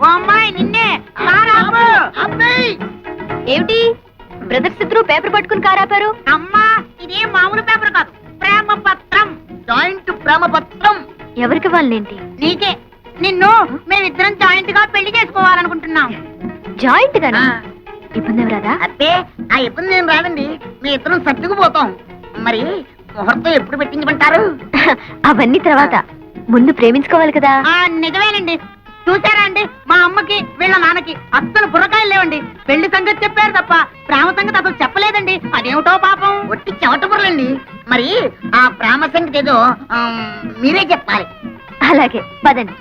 ఓ అమ్మాయి నిన్నే ఏమిటి బ్రదర్స్ ఇద్దరు పేపర్ పట్టుకుని కారాపారు? అమ్మా ఇదే మామూలు పేపర్ కాదు, ప్రేమ పత్రం. జాయింట్ ప్రేమ పత్రం. ఎవరికి వాళ్ళేంటి? నీకే. నిన్ను మేమిద్దరం జాయింట్ గా పెళ్లి చేసుకోవాలనుకుంటున్నాం. జాయింట్ గానా? ఇబ్బంది ఏం రాదా? అబ్బే ఆ ఇబ్బంది ఏం రాదండి, మీ ఇద్దరం సర్దుకుపోతాం. మరి ముహూర్తం ఎప్పుడు పెట్టించమంటారు? అవన్నీ తర్వాత, ముందు ప్రేమించుకోవాలి కదా. నిజమేనండి. చూసారా అండి, మా అమ్మకి వీళ్ళ నాన్నకి అస్సలు బుర్రకాయలు లేవండి. పెళ్లి సంగతి చెప్పారు తప్ప ప్రేమ సంగతి అసలు చెప్పలేదండి. అదేమిటో పాపం, ఒట్టి చెవట బుర్రలండి. మరి ఆ ప్రేమ సంగతి ఏదో మీరే చెప్పాలి. అలాగే పదండి.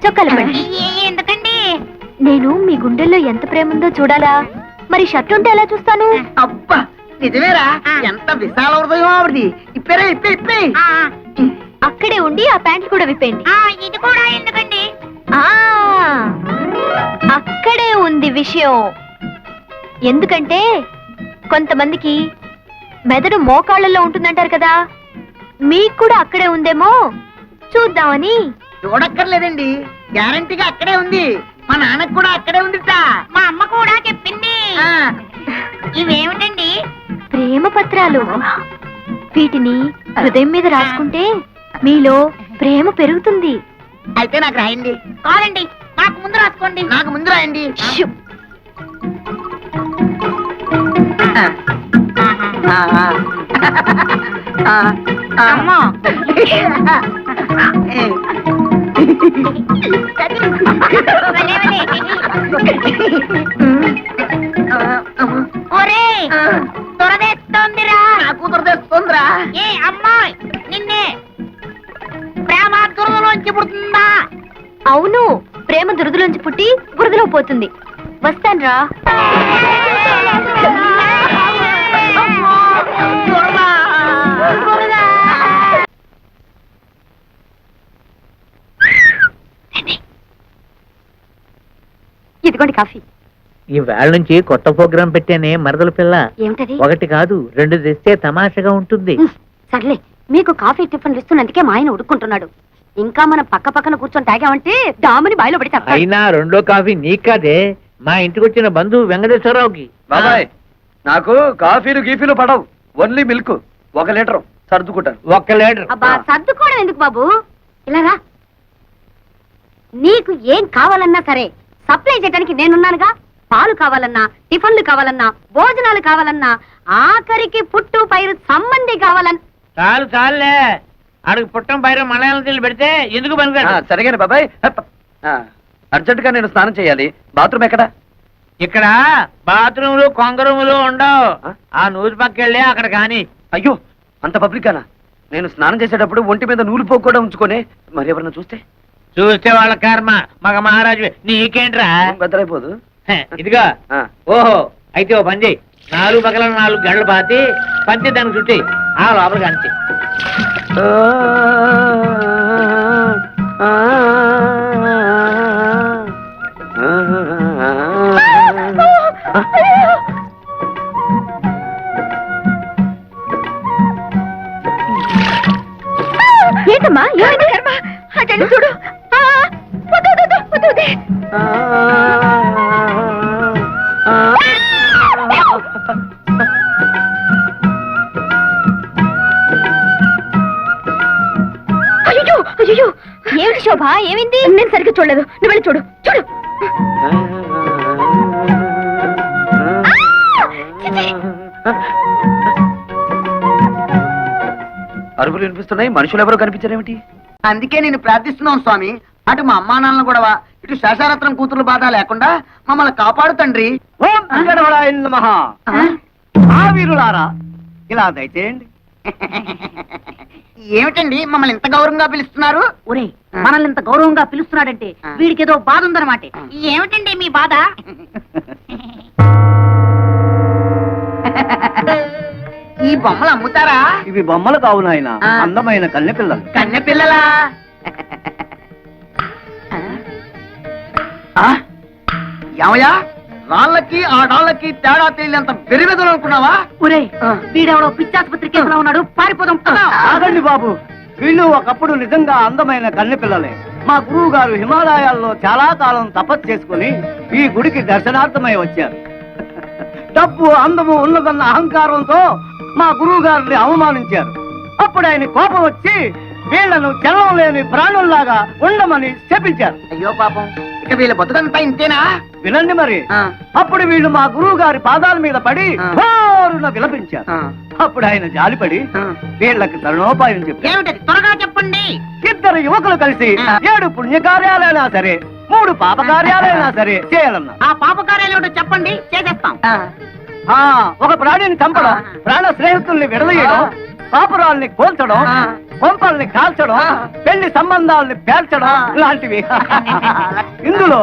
చొక్కాలు పడండి. ఎందుకండి? నేను మీ గుండెల్లో ఎంత ప్రేమ ఉందో చూడాలా? మరి షర్ట్ ఉంటే ఎలా చూస్తాను? అబ్బా నిజమేరా, ఎంత విశాల హృదయం ఆవిడది. ఇప్పేరా ఇప్పే. అక్కడే ఉండి ఆ ప్యాంట్లు కూడా విప్పేయండి. ఇది కూడా ఎందుకండి? అక్కడే ఉంది విషయం. ఎందుకంటే కొంతమందికి మెదడు మోకాళ్ళల్లో ఉంటుందంటారు కదా, మీకు కూడా అక్కడే ఉందేమో చూద్దామని. చూడక్కర్లేదండి, గ్యారంటీగా అక్కడే ఉంది. మా నాన్నకు కూడా అక్కడే ఉందిట. మా అమ్మ కూడా చెప్పింది. ఇవేమిటండి? ప్రేమ పత్రాలు. వీటిని హృదయం మీద రాసుకుంటే మీలో ప్రేమ పెరుగుతుంది. అయితే నాకు రాయండి. కాదండి, నాకు ముందు రాసుకోండి. నాకు ముందు రాయండి. అమ్మో ఒరే దొరదేస్తోందిరా. నాకు దొరదేస్తోందిరా. ఏ అమ్మాయి నిన్నే ప్రేమ దురదలోంచి పుడుతుందా? అవును, ప్రేమ దురదలోంచి పుట్టి బురదలో పోతుంది. వస్తాన్రా. ఇదిగోండి కాఫీ. ఈ వేళ నుంచి కొత్త ప్రోగ్రాం పెట్టానే మరదల పిల్ల. ఏమిటది? ఒకటి కాదు 2 తెస్తే తమాషగా ఉంటుంది. సర్లే, మీకు కాఫీ టిఫిన్లు ఇస్తున్నందుకే మా ఆయన ఉడుక్కుంటున్నాడు. ఇంకా మనం పక్క పక్కన కూర్చొని తాగామంటే డాముని బాయిలో పడి తప్ప. అయినా 2వ కాఫీ నీకు కాదే, మా ఇంటికి వచ్చిన బంధువు వెంకటేశ్వరరావుకి. బాబాయ్ నాకు కాఫీలు గీఫీలు పడవు, ఓన్లీ మిల్క్. 1 లీటర్ సర్దుకుంటాను. 1 లీటర్. అబ్బా సర్దుకోవడం ఎందుకు బాబు, ఇలాగా. నీకు ఏం కావాలన్నా సరే సప్లై చేయడానికి నేనున్నానుగా. పాలు కావాలన్నా, టిఫిన్లు కావాలన్నా, భోజనాలు కావాలన్నా, ఆఖరికి పుట్టు పైరు సంబంధి కావాలన్నా. చాలు చాలులే, అడుగు పుట్టం పైన మలయాళం తెల్లి పెడితే ఎందుకు పనికిరాడు? సరిగానే బాబాయ్. అర్జెంట్ గా నేను స్నానం చేయాలి. బాత్రూమ్ ఎక్కడ? ఇక్కడ బాత్రూములు కొంగరూములు ఉండవు. ఆ నూరు పక్కెళ్ళి అక్కడ కాని. అయ్యో అంత పబ్లిక్ గానా? నేను స్నానం చేసేటప్పుడు ఒంటి మీద నూలు పోగు కూడా ఉంచుకొని మరి ఎవరన్నా చూస్తే వాళ్ళ కర్మ. మగ మహారాజు నీకేంట్రా? బెదరైపోదు. ఇదిగా ఓహో, అయితే ఓ పని చేయి, 4 పక్కల 4 గంటలు పాతి పంచి దానికి చుట్టి ఆ లోపల కాంచి. ఏంటమ్మా ఏమైంది? అటెండి చూడు. అయ్యో అయ్యో, ఏమిటి శోభ, ఏమైంది? నేను సరిగ్గా చూడలేదు, నువ్వు వెళ్ళి చూడు. చూడు. అరుగులు వినిపిస్తున్నాయి, మనుషులు ఎవరో కనిపించారేమిటి? అందుకే నేను ప్రార్థిస్తున్నాను స్వామి, అటు మా అమ్మా నాన్నల గొడవ, ఇటు శేషారత్నం కూతురు బాధ లేకుండా మమ్మల్ని కాపాడు తండ్రి. ఓం అంగడవడాయ నమః. ఆ వీరులారా ఇలా దయచేయండి. ఏమిటండి మమ్మల్ని ఇంత గౌరవంగా పిలుస్తున్నారు? ఒరే మనల్ని ఇంత గౌరవంగా పిలుస్తున్నాడంటే వీడికి ఏదో బాధ ఉందన్నమాట. ఏమిటండి మీ బాధ? ఈ బొమ్మలు అమ్ముతారా? ఇవి బొమ్మలు కావు నాయన, అందమైన కన్నె పిల్లలు. కన్నె పిల్లలా? ఏమయ్యా, రాళ్ళకి ఆ డాళ్ళకి తేడా తెలియనంత వెరివెదలు అనుకున్నావా? ఒరే వీడెవడో పిచ్చాసుపత్రి కేసులో ఉన్నాడు, పారిపోదాం. ఆగండి బాబు, వీళ్ళు ఒకప్పుడు నిజంగా అందమైన కన్నె పిల్లలే. మా గురువు గారు హిమాలయాల్లో చాలా కాలం తపస్సు చేసుకుని ఈ గుడికి దర్శనార్థమై వచ్చారు. డబ్బు అందము ఉన్నదన్న అహంకారంతో మా గురువు గారిని అవమానించారు. అప్పుడు ఆయన కోపం వచ్చి వీళ్లను చలనం లేని ప్రాణుల్లాగా ఉండమని శపించారు. అయ్యో పాపం, ఇక వీళ్ళ బతుకంతా ఇంతేనా? వినండి మరి. ఆ. అప్పుడు వీళ్ళు మా గురువు గారి పాదాల మీద పడి ఆ. హోరున విలపించారు. ఆ. అప్పుడు ఆయన జాలిపడి ఆ. వీళ్ళకి తరుణోపాయం చెప్పారు. ఏమిటది? త్వరగా చెప్పండి. ఇద్దరు యువకులు కలిసి ఆ. 7 పుణ్యకార్యాలైనా సరే 3 పాపకార్యాలైనా సరే చేయాలన్నారు. ఆ పాపకార్యాలు ఏమిటో చెప్పండి, చేసేస్తాం. ఆ, ఒక ప్రాణిని చంపడం, ఆ. ప్రాణ స్నేహితుల్ని విడదీయడం, ఆ. పాపురాల్ని కోల్చడం, ఆ. కొంపల్ని కాల్చడం, ఆ. పెళ్లి సంబంధాలని పేర్చడం ఆ. లాంటివి. ఇందులో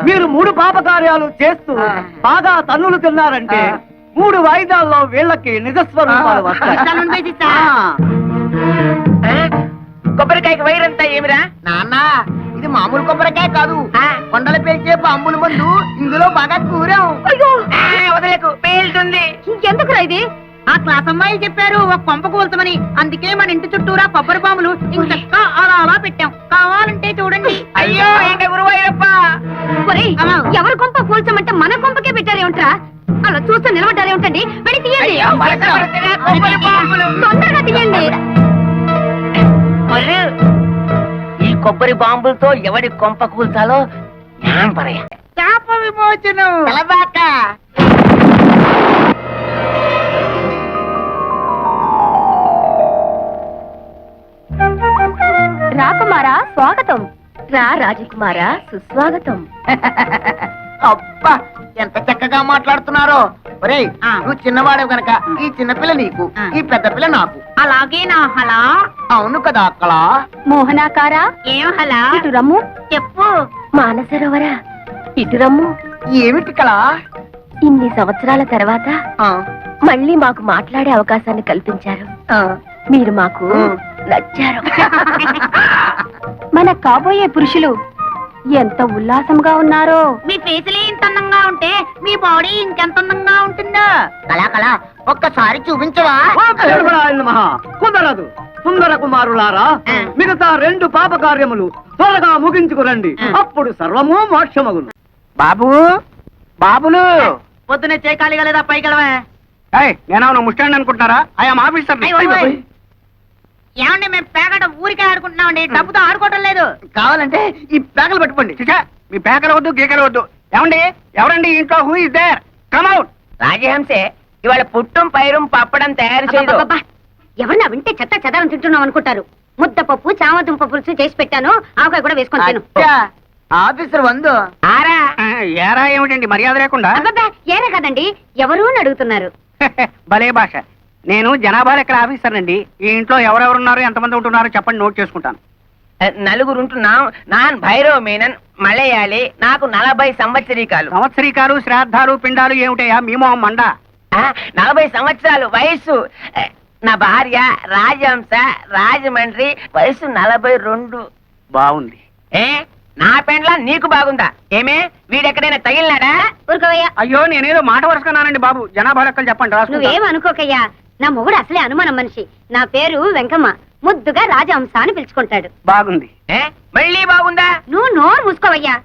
మీరు 3 పాపకార్యాలు చేస్తూ ఆ. బాగా తన్నులు తిన్నారంటే ఆ. 3 వాయిదాల్లో వీళ్ళకి నిజస్వరూపాలు వస్తాయి. కష్టాలు ఉంటాయి సిస్టర్. ఆ. కొబ్బరికాయకి వైరంతా ఏమిరా? నాన్న, ఇది మామూలు కొబ్బరికాయ కాదు, కొండల పేల్చే బాంబుల మందు. ఇందులో బాగా కూరాం. వదలకు పేలుతుంది. ఇంకెందుకురా ఇది? ఆ క్లాస్ అమ్మాయి చెప్పారు ఒక కొంప కూల్చమని. అందుకే మన ఇంటి చుట్టూరా కొబ్బరి బాంబులు ఇంకా అలా అలా పెట్టాం. కావాలంటే చూడండి. అయ్యో ఏంట గురువాయూరప్ప. ఒరేయ్, అమ్మా. ఎవరి కొంప కూల్చమంటే మన కొంపకే పెట్టారేమిట్రా? అలా చూస్తూ నిలబడ్డారేమిటండి? వెళ్ళి తీయండి. అయ్యో, వరద పడుతున్నా, కొబ్బరి బాంబులు. తొందరగా తీయండి. మరి ఈ కొబ్బరి బాంబులతో ఎవడి కొంప కూల్చాలో జ్ఞానం పరయ. శాప విమోచనం. తెలబాక. రాకుమారా స్వాగతం. రా రాజకుమారా సుస్వాగతం. అబ్బా, ఎంత చక్కగా మాట్లాడుతున్నారో. ఒరేయ్, ఆ. నువ్వు చిన్నవాడు గనక ఈ చిన్నపిల్ల నీకు, ఆ. ఈ పెద్ద పిల్ల నాకు. అలాగే నా హలా. అవును కదా అక్కడ. మోహనాకారా ఏం హలా? ఇటు రమ్ము. చెప్పు. మానసరోవరా ఇటు రమ్ము. ఏమిటి కళ? ఇన్ని సంవత్సరాల తర్వాత ఆ, మళ్ళీ మాకు మాట్లాడే అవకాశాన్ని కల్పించారు. ఆ. మీరు మాకు ఉమ్. నచ్చారు. మన కాబోయే పురుషులు ఎంత ఉల్లాసంగా ఉన్నారో. మీ ఫేసులే ఇంత అందంగా ఉంటే మీ బాడీ ఇంకెంత అందంగా ఉంటుందో. కళా కళా, ఒక్కసారి చూపించవా? ఓ దేవుడాయన మహా, కుదరదు. సుందర కుమారులారా, ఆ. మిగతా 2 పాపకార్యములు త్వరగా ముగించుకురండి. ఆ. అప్పుడు సర్వము మోక్షమగును. బాబు బాబులు పొద్దునే చేకాలిగా లేదా పైకెళ్ళవా? నేను ముస్టాండ్ అనుకుంటున్నారా? I'm officer. ఏమండి, మేము పేగట ఊరికే ఆడుకుంటున్నామండి, డబ్బుతో ఆడుకోవటం లేదు. కావాలంటే ఈ పేగలు పట్టుకోండి. మీ పేకలు వద్దు గీకలు వద్దు. ఏమండి ఎవరండి ఇంట్లో? Who is there? Come out. రాజహంసే ఇవాళ పుట్టం పైరం పప్పడం తయారు చేయదు. అబ్బబ్బబ్బా! ఎవరన్నా వింటే చెత్త చెదారం తింటున్నాం అనుకుంటారు. ముద్దపప్పు చామదుంప పులుసు చేసి పెట్టాను. ఆవకాయ కూడా వేసుకొని తిను. అచ్చా, ఆఫీసర్ వందు. ఆరా ఏరా ఏమిటండి మర్యాద లేకుండా? అబ్బబ్బా! ఏరే కదండి, ఎవరు అని అడుగుతున్నారు. భలే భాష. నేను జనాభా లెక్కల ఆఫీసర్ అండి. ఈ ఇంట్లో ఎవరెవరున్నారు, ఎంతమంది ఉంటున్నారో చెప్పండి, నోట్ చేసుకుంటాను. నలుగురు ఉంటున్నాం. నాన్ భైరవ మీనన్ మలయాళి. నాకు 40 సంవత్సరీకాలు. సంవత్సరీకాలు శ్రాద్ధాలు పిండాలు ఏమిటయా మీ మొహం మండ? 40 సంవత్సరాలు వయస్సు. నా భార్య రాజహంస, రాజమండ్రి, వయసు 42. బాగుంది. ఏ నా పెండ్లా నీకు బాగుందా? ఏమే వీడెక్కడైనా తగిలినాడా? ఊరుకోవయ్యా, అయ్యో నేనేదో మాట వరుసుకున్నానండి బాబు. జనాభా లెక్కలు చెప్పండి, రాసుకుంటా. నువ్వేం అనుకోకయ్యా. నా మొగుడు అసలే అనుమానం మనిషి. నా పేరు వెంకమ్మ. ముద్దుగా రాజహంస అని పిలుచుకుంటాడు. బాగుంది. మళ్ళీ బాగుందా? నువ్వు నోరు మూసుకోవయ్యా.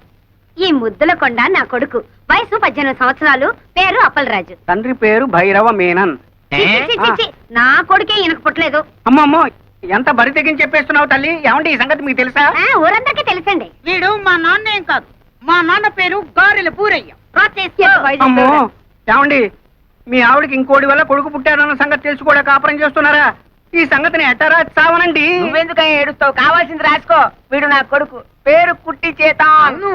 ఈ ముద్దుల కొండ నా కొడుకు. వయసు 18 సంవత్సరాలు. పేరు అప్పలరాజు. తండ్రి పేరు భైరవ మీనన్. చి, చి, చి, చి, చి. నా కొడుకే ఈయనకు పుట్టలేదు. అమ్మమ్మో ఎంత బరి తెగించి చెప్పేస్తున్నావు తల్లి. ఏమంటే ఈ సంగతి మీకు తెలుసా? ఊరందరికీ తెలుసండి. వీడు మా నాన్న ఏం కాదు. మా నాన్న పేరు గారెల పూరయ్య. అమ్మో ఏమండి మీ ఆవిడకి ఇంకోటి వల్ల కొడుకు పుట్టారన్న సంగతి తెలిసి కూడా కాపురం చేస్తున్నారా? ఈ సంగతిని ఎట్టరా చావనండి. నువ్వెందుకని ఏడుస్తావు? కావాల్సింది రాసుకో. వీడు నా కొడుకు. పేరు కుట్టి చేత. అవును,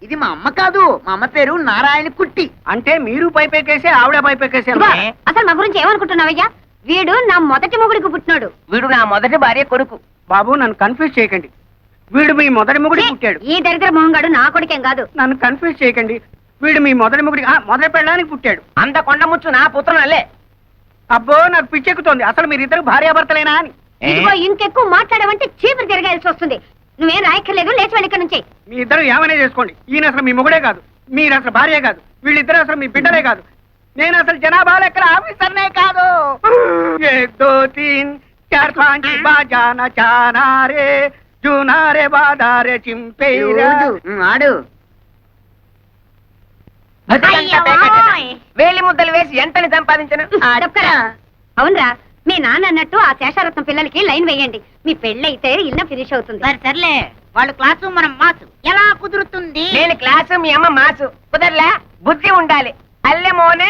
ఇది మా అమ్మ కాదు. మా అమ్మ పేరు నారాయణ కుట్టి. అంటే మీరు పైపెక్కేసి ఆవిడ పైపెక్కేసి. ఇదిగో, అసలు మా గురించి ఏమనుకుంటున్నావయ్యా? వీడు నా మొదటి మొగుడికి పుట్టినాడు. వీడు నా మొదటి భార్య కొడుకు. బాబు నన్ను కన్ఫ్యూజ్ చేయకండి. వీడు మీ మొదటి మొగుడి పుట్టాడు. ఈ దరిద్ర మొహంగాడు నా కొడుకేం కాదు. నన్ను కన్ఫ్యూజ్ చేయకండి. వీడు మీ మొదటి మొగుడి మొదటి పెళ్ళడానికి పుట్టాడు. అంత కొండముచ్చు నా పుత్రనల్లే. అబ్బో నాకు పిచ్చెక్కుతోంది. అసలు మీరిద్దరు భార్యాభర్తలేనా అని. ఇదిగో ఇంకెక్కువ మాట్లాడమంటే చీపురు తిరగాల్సి వస్తుంది. నువ్వేం రాయక్కర్లేదు, లేచి వెళ్ళి ఇక్కడ నుంచి. మీ ఇద్దరు ఏమైనా చేసుకోండి. ఈయన అసలు మీ మొగుడే కాదు. మీరు అసలు భార్య కాదు. వీళ్ళిద్దరు అసలు మీ బిడ్డలే కాదు. నేను అసలు జనాభా లెక్కల ఆఫీసర్నే కాదు. 1 2 3 चार पांच बाजाना चाना रे जूना रे बादारे चिंपेरा ఆడు వేలి ముద్దలు వేసి ఎంతని సంపాదించను చెప్పరా అవునరా మీ నాన్న అన్నట్టు ఆ శేషారత్నం పిల్లలకి లైన్ వేయండి మీ పెళ్ళైతే ఇల్లు ఫినిష్ అవుతుంది సరే సర్లే వాళ్ళు క్లాసు మనం మాసు ఎలా కుదురుతుంది నేను క్లాసు మీ అమ్మ మాసు కుదరలే బుద్ధి ఉండాలి అల్లె మోనే